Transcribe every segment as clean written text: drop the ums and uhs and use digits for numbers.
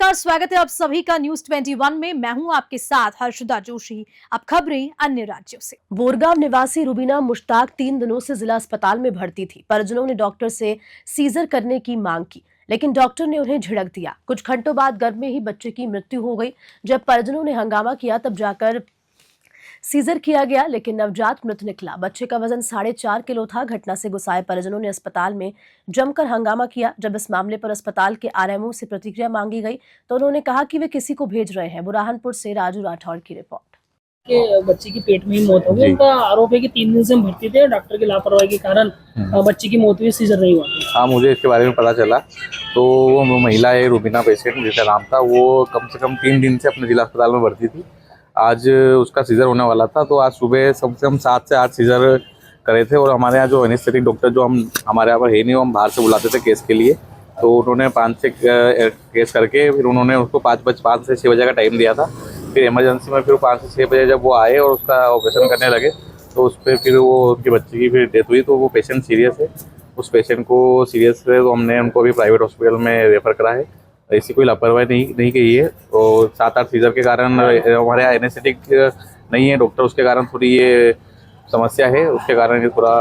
नमस्कार, स्वागत है आप सभी का न्यूज 21 में। मैं हूं आपके साथ हर्षदा जोशी। अब खबरें अन्य राज्यों से। बोरगांव निवासी रुबीना मुश्ताक 3 दिनों से जिला अस्पताल में भर्ती थी। परिजनों ने डॉक्टर से सीजर करने की मांग की, लेकिन डॉक्टर ने उन्हें झिड़क दिया। कुछ घंटों बाद गर्भ में ही बच्चे की मृत्यु हो गई। जब परिजनों ने हंगामा किया तब जाकर सीजर किया गया, लेकिन नवजात मृत निकला। बच्चे का वजन 4.5 किलो था। घटना से गुस्साए परिजनों ने अस्पताल में जमकर हंगामा किया। जब इस मामले पर अस्पताल के आरएमओ से प्रतिक्रिया मांगी गई तो उन्होंने कहा कि वे किसी को भेज रहे हैं। बुरहानपुर से राजू राठौड़ की रिपोर्ट। के बच्चे की पेट में ही मौत हो गई। उनका आरोप है कि 3 दिन से हम भर्ती थे, डॉक्टर की लापरवाही के कारण बच्चे की मौत हुई, सीजर नहीं हुआ। हाँ, मुझे इसके बारे में पता चला। तो वो महिला है रुबीना पेशेंट जिसका नाम था, वो कम से कम 3 दिन से अपने जिला अस्पताल में भर्ती थी। आज उसका सीजर होने वाला था, तो आज सुबह कम से कम 7 से 8 सीजर करे थे। और हमारे यहाँ जो एनेस्थेटिक डॉक्टर जो हमारे यहाँ पर है नहीं, वो हम बाहर से बुलाते थे केस के लिए। तो उन्होंने 5 से केस करके फिर उन्होंने उसको 5 से 6 बजे का टाइम दिया था। फिर इमरजेंसी में फिर 5 से 6 बजे जब वो आए और उसका ऑपरेशन करने लगे तो उस पर फिर वो उनके बच्चे की फिर डेथ हुई। तो वो पेशेंट सीरियस है, उस पेशेंट को सीरियस है, तो हमने उनको अभी प्राइवेट हॉस्पिटल में रेफर करा है। ऐसी कोई लापरवाही नहीं की है। और 7-8 सीजर के कारण हमारे यहाँ एनेस्थेटिक नहीं है डॉक्टर, उसके कारण थोड़ी ये समस्या है, उसके कारण ये थोड़ा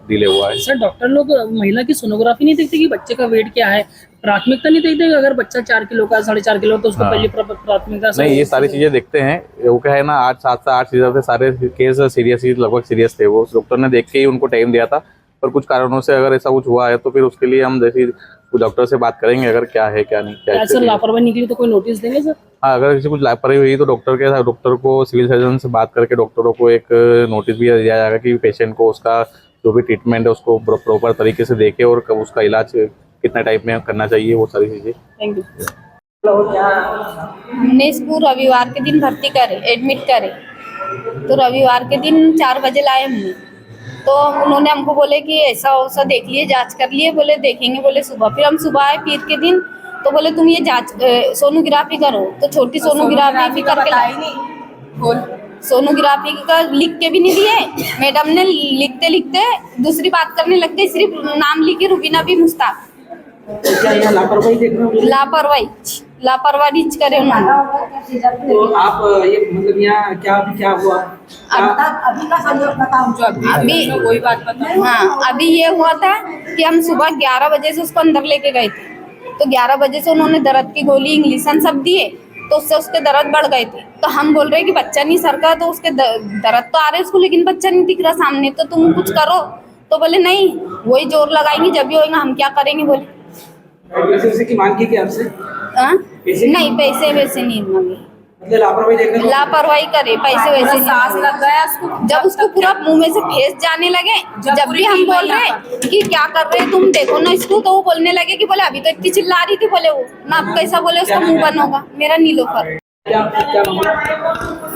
डिले हुआ है। सर, डॉक्टर लोग महिला की सोनोग्राफी नहीं देखते कि बच्चे का वेट क्या है, प्राथमिकता नहीं देखते? अगर बच्चा 4 किलो का 4.5 किलो तो उसको पहले प्राथमिकता नहीं, ये सारी चीजें देखते हैं। वो क्या है ना, 7 से 8 सीजर थे, सारे केस सीरियस ही लगभग सीरियस थे। वो डॉक्टर ने देख के ही उनको टाइम दिया था। पर कुछ कारणों से अगर ऐसा कुछ हुआ है तो फिर उसके लिए हम जैसे डॉक्टर से बात करेंगे, अगर क्या है क्या नहीं। क्या सर लापरवाही निकली तो कोई नोटिस देंगे सर? हाँ, अगर किसी कुछ लापरवाही हुई तो डॉक्टर को सिविल सर्जन से बात करके डॉक्टरों को एक नोटिस भी दिया जाएगा कि पेशेंट को उसका जो भी ट्रीटमेंट है उसको प्रॉपर तरीके से देखे और कब उसका इलाज कितना टाइप में करना चाहिए, वो सारी चीज़ें। Thank you. हमने इसको रविवार के दिन भर्ती करे, एडमिट करे। तो रविवार के दिन 4 बजे लाए हमने। तो उन्होंने हमको बोले कि ऐसा वैसा देख लिए, जांच कर लिए, बोले देखेंगे, बोले सुबह। फिर हम सुबह आए पीर के दिन तो बोले तुम ये जांच सोनोग्राफी करो। तो छोटी सोनोग्राफी भी करके लाई नहीं, सोनोग्राफी का लिख के भी नहीं दिए। मैडम ने लिखते लिखते दूसरी बात करने लग गई, सिर्फ नाम लिखे रुबीना भी मुश्ताक। क्या यहाँ लापरवाही देख रहे हो? लापरवाही करे उन्होंने। तो आप ये मतलब यहाँ क्या हुआ? अभी का संयोग बताऊं जो अभी कोई बात बताओ। हाँ, अभी ये हुआ था कि हम सुबह 11 बजे से उसको अंदर लेके गए थे। तो 11 बजे से उन्होंने दर्द की गोली इंग्लिशन सब दिए, तो उससे उसके दर्द बढ़ गए थे। तो हम बोल रहे कि बच्चा नहीं सरका, तो उसके दर्द तो आ रहे उसको, लेकिन बच्चा नहीं दिख रहा सामने, तो तुम कुछ करो। तो बोले नहीं, वही जोर लगाएंगे जब भी होगा, हम क्या करेंगे। बोले पैसे की मांग की क्या आपसे? नहीं, पैसे वैसे नहीं मांगे, मतलब लापरवाही करे, पैसे वैसे सांस लग गया उसको। जब उसको पूरा मुंह में से फेस जाने लगे, जब भी हम बोल रहे कि क्या कर रहे तुम, देखो ना इसको, तो वो बोलने लगे कि बोले अभी तो इतनी चिल्ला रही थी, बोले वो ना अब कैसा, बोले उसका मुंह बंद होगा। मेरा नीलोफर।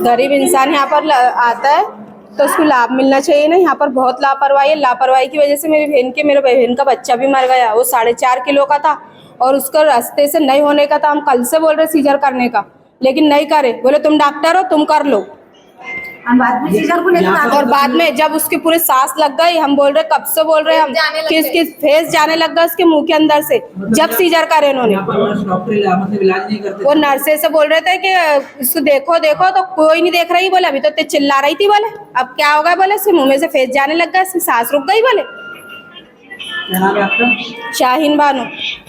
गरीब इंसान यहाँ पर आता है तो उसको लाभ मिलना चाहिए ना। यहाँ पर बहुत लापरवाही है। लापरवाही की वजह से मेरे बहन का बच्चा भी मर गया। वो 4.5 किलो का था और उसका रास्ते से नहीं होने का था। हम कल से बोल रहे सीजर करने का, लेकिन नहीं करे। बोले तुम डॉक्टर हो, तुम कर लो। और बाद में जब उसके पूरे सांस लग गई, हम बोल रहे कब से बोल रहे हम कि इसकी फेस जाने लग गया उसके मुंह के अंदर से, जब सीजर करे उन्होंने। वो नर्से से बोल रहे थे कि इसको देखो देखो, तो कोई नहीं देख रही। बोले अभी तो चिल्ला रही थी। बोले अब क्या होगा, बोले इसके मुंह में से फेस जाने लग गया, इसकी सांस रुक गई। बोले शाहीन बानो।